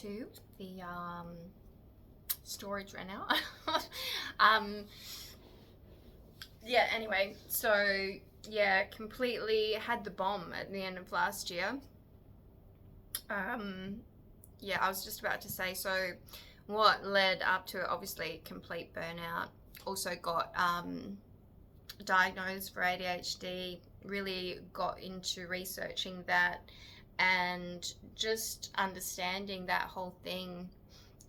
to the storage ran out. Yeah, anyway, so yeah, completely had the bomb at the end of last year. Yeah, I was just about to say, so what led up to it, obviously complete burnout. Also got diagnosed for ADHD, really got into researching that and just understanding that whole thing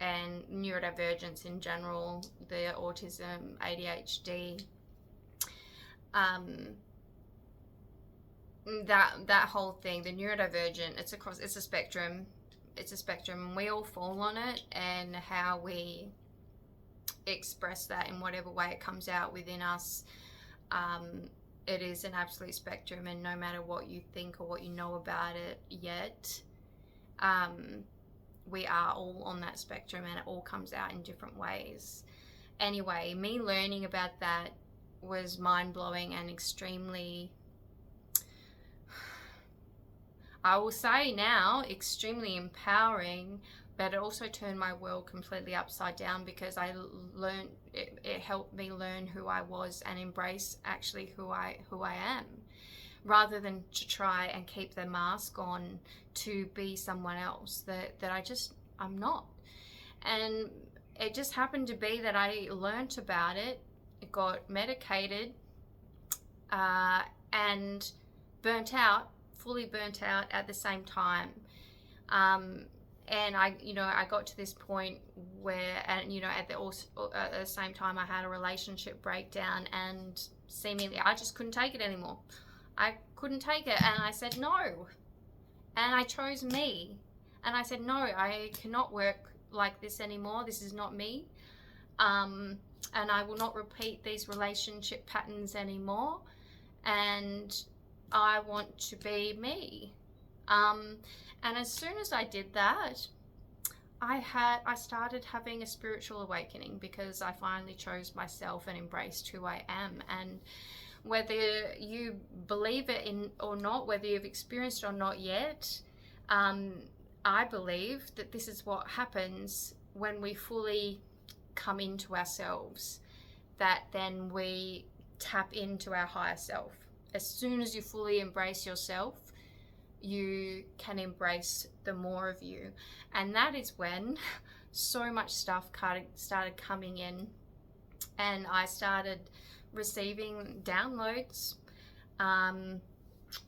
and neurodivergence in general, the autism, ADHD, um, that whole thing, the neurodivergent, it's a spectrum. It's a spectrum. We all fall on it, and how we express that in whatever way it comes out within us. It is an absolute spectrum, and no matter what you think or what you know about it yet, we are all on that spectrum, and it all comes out in different ways. Anyway, me learning about that was mind-blowing and extremely, I will say now, extremely empowering, but it also turned my world completely upside down, because I learned, it helped me learn who I was and embrace actually who I am, rather than to try and keep the mask on to be someone else that I'm not. And it just happened to be that I learnt about it, got medicated, and fully burnt out at the same time. And I got to this point where, and at the same time, I had a relationship breakdown, and seemingly I just couldn't take it anymore. I couldn't take it, and I said no. And I chose me, and I said no, I cannot work like this anymore. This is not me. And I will not repeat these relationship patterns anymore. And I want to be me. And as soon as I did that, I started having a spiritual awakening, because I finally chose myself and embraced who I am. And whether you believe it in or not, whether you've experienced it or not yet, I believe that this is what happens when we fully come into ourselves, that then we tap into our higher self. As soon as you fully embrace yourself, you can embrace the more of you. And that is when so much stuff started coming in, and I started receiving downloads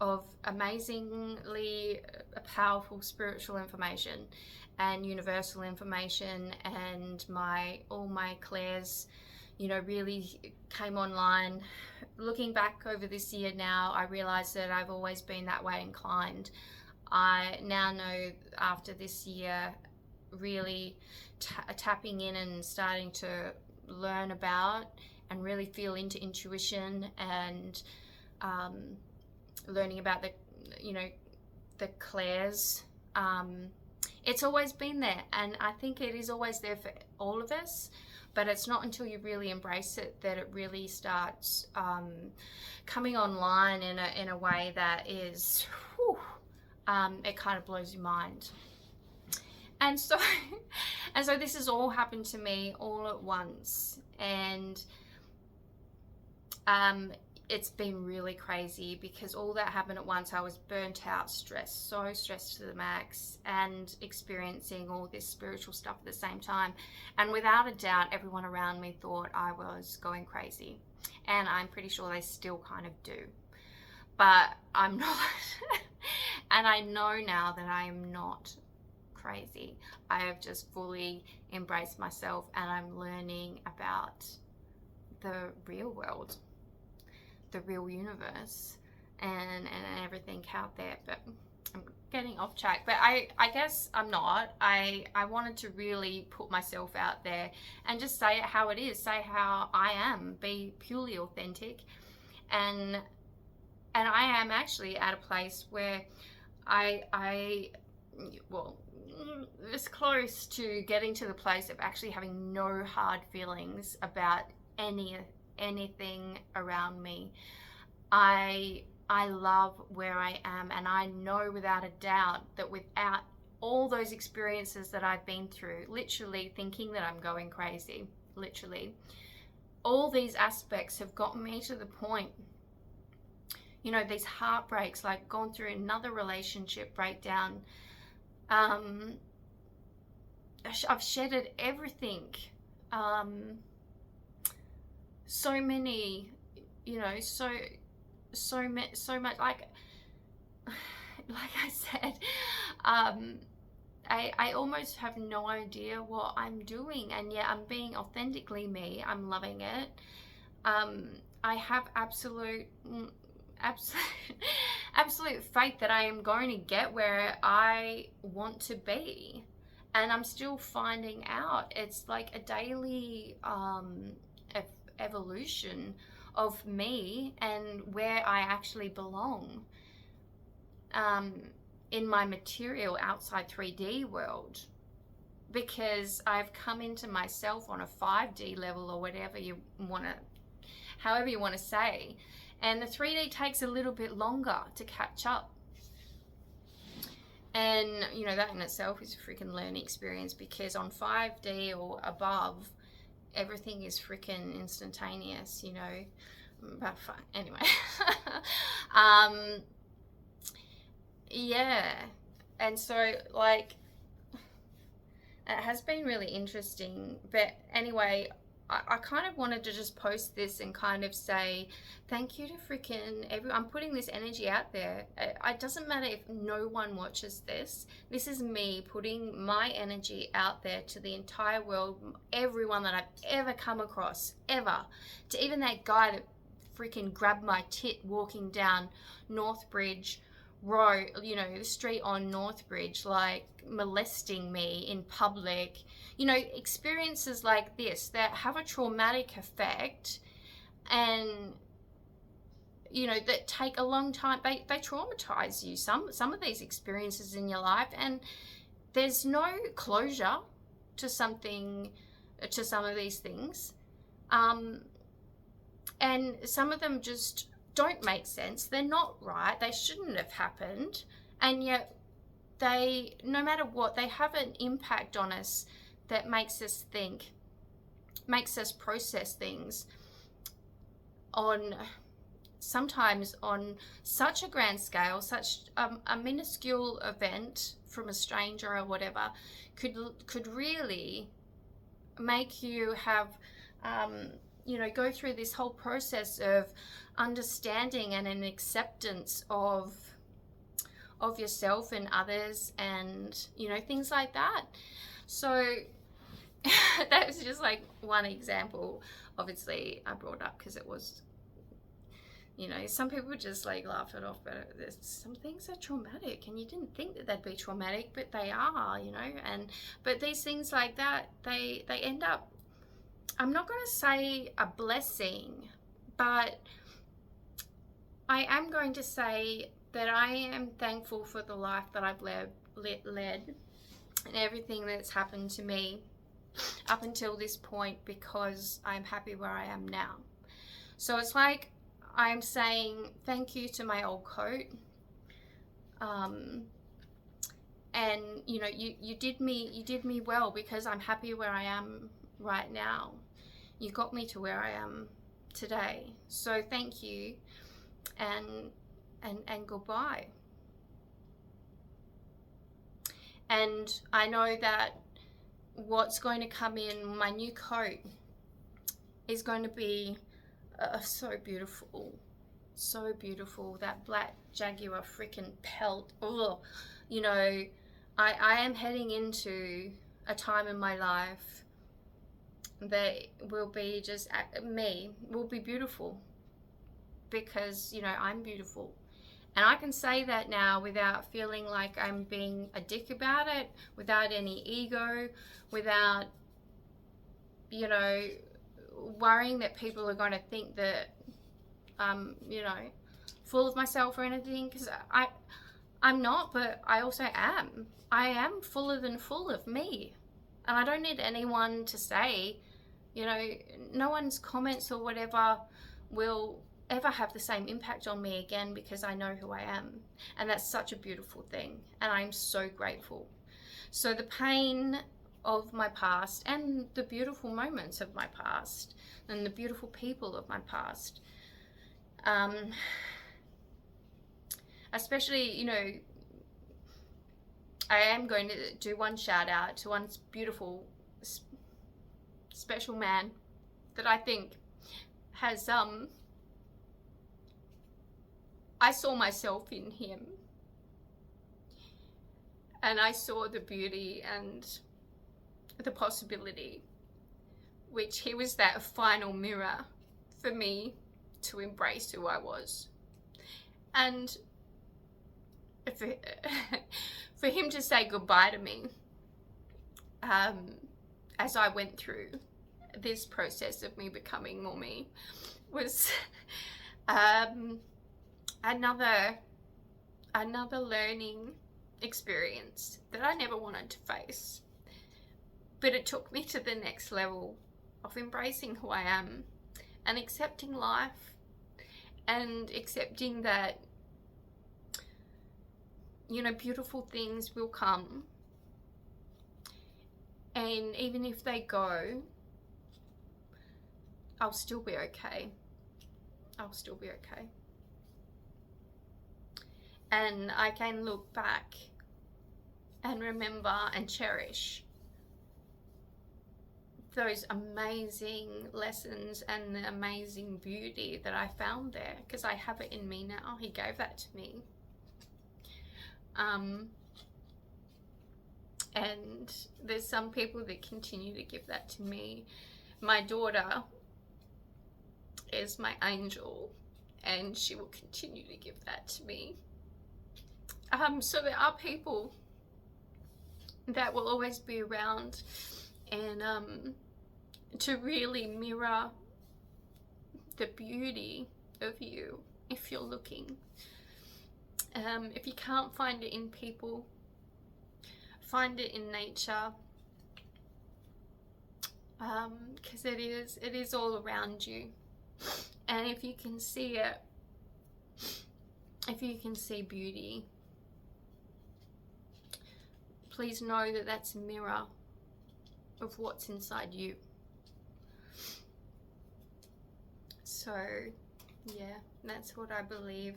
of amazingly powerful spiritual information and universal information, and all my clairs really came online. Looking back over this year now, I realized that I've always been that way inclined. I now know, after this year, really tapping in and starting to learn about and really feel into intuition, and learning about the clairs. It's always been there, and I think it is always there for all of us. But it's not until you really embrace it that it really starts coming online in a way that is, it kind of blows your mind. And so this has all happened to me all at once, and it's been really crazy, because all that happened at once. I was burnt out, stressed to the max, and experiencing all this spiritual stuff at the same time. And without a doubt, everyone around me thought I was going crazy, and I'm pretty sure they still kind of do, but I'm not. And I know now that I am not crazy. I have just fully embraced myself, and I'm learning about the real world, the real universe, and everything out there. But I'm getting off track, but I guess I'm not. I wanted to really put myself out there and just say it how it is, say how I am, be purely authentic. And I am actually at a place where it's close to getting to the place of actually having no hard feelings about anything around me. I love where I am, and I know without a doubt that without all those experiences that I've been through, literally thinking that I'm going crazy, literally, all these aspects have gotten me to the point, you know, these heartbreaks, like gone through another relationship breakdown. I've shedded everything. So many, you know, so much, like I said, I almost have no idea what I'm doing, and yet I'm being authentically me. I'm loving it. I have absolute faith that I am going to get where I want to be, and I'm still finding out. It's like a daily evolution of me and where I actually belong in my material outside 3D world, because I've come into myself on a 5D level, or whatever you want to, however you want to say, and the 3D takes a little bit longer to catch up. And you know, that in itself is a freaking learning experience, because on 5D or above, everything is freaking instantaneous, you know. But anyway. Yeah, and so, like, it has been really interesting. But anyway, I kind of wanted to just post this and kind of say thank you to freaking everyone. I'm putting this energy out there. It doesn't matter if no one watches this. This is me putting my energy out there to the entire world, everyone that I've ever come across, ever. To even that guy that freaking grabbed my tit walking down Northbridge Road, you know, the street on Northbridge, like molesting me in public. You know, experiences like this that have a traumatic effect, and you know, that take a long time. They traumatize you, some of these experiences in your life, and there's no closure to some of these things, and some of them just don't make sense. They're not right. They shouldn't have happened. And yet they, no matter what, they have an impact on us that makes us think, makes us process things sometimes on such a grand scale. Such a minuscule event from a stranger or whatever could really make you have, you know, go through this whole process of understanding and an acceptance of yourself and others, and you know, things like that. So that was just like one example. Obviously I brought up because it was, you know, some people just like laugh it off, but some things are traumatic, and you didn't think that they'd be traumatic, but they are, you know. But these things like that, they end up, I'm not going to say a blessing, but I am going to say that I am thankful for the life that I've led and everything that's happened to me up until this point, because I'm happy where I am now. So it's like I'm saying thank you to my old coat. And you know, you did me well, because I'm happy where I am right now. You got me to where I am today. So thank you, and goodbye. And I know that what's going to come in my new coat is going to be so beautiful, so beautiful. That black Jaguar freaking pelt. Oh, you know, I am heading into a time in my life that will be just me, will be beautiful, because you know, I'm beautiful. And I can say that now without feeling like I'm being a dick about it, without any ego, without, you know, worrying that people are going to think that you know, full of myself or anything, because I'm not, but I also am. I am fuller than full of me. And I don't need anyone to say, you know, no one's comments or whatever will ever have the same impact on me again, because I know who I am. And that's such a beautiful thing. And I'm so grateful. So the pain of my past and the beautiful moments of my past and the beautiful people of my past, especially, you know, I am going to do one shout out to one beautiful, special man that I think has, I saw myself in him, and I saw the beauty and the possibility, which he was that final mirror for me to embrace who I was. And for him to say goodbye to me, as I went through this process of me becoming more me, was another learning experience that I never wanted to face. But it took me to the next level of embracing who I am and accepting life and accepting that, you know, beautiful things will come. And even if they go, I'll still be okay. I'll still be okay. And I can look back and remember and cherish those amazing lessons and the amazing beauty that I found there, because I have it in me now. He gave that to me. And there's some people that continue to give that to me. My daughter is my angel, and she will continue to give that to me. So there are people that will always be around, and to really mirror the beauty of you if you're looking. If you can't find it in people, find it in nature, because it is all around you. And if you can see it, if you can see beauty, please know that that's a mirror of what's inside you. So yeah, that's what I believe,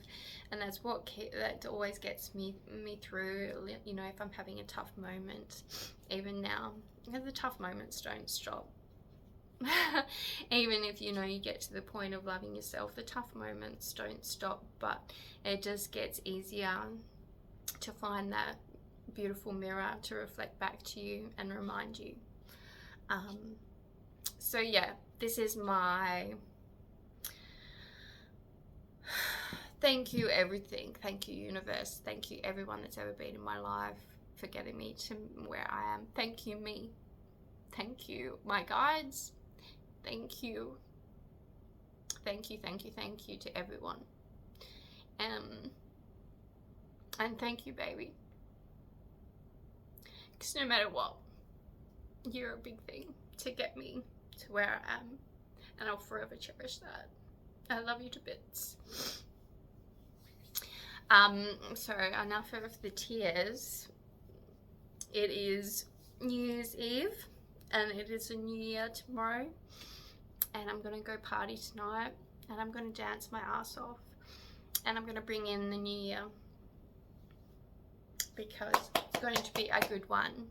and that's what that always gets me through. You know, if I'm having a tough moment, even now, the tough moments don't stop. Even if, you know, you get to the point of loving yourself, the tough moments don't stop, but it just gets easier to find that beautiful mirror to reflect back to you and remind you. So yeah, this is my thank you everything. Thank you universe. Thank you everyone that's ever been in my life for getting me to where I am. Thank you me. Thank you my guides. Thank you. Thank you, thank you, thank you to everyone. And thank you, baby. Because no matter what, you're a big thing to get me to where I am. And I'll forever cherish that. I love you to bits. So enough of the tears. It is New Year's Eve, and it is a new year tomorrow. And I'm going to go party tonight, and I'm going to dance my ass off, and I'm going to bring in the new year, because it's going to be a good one.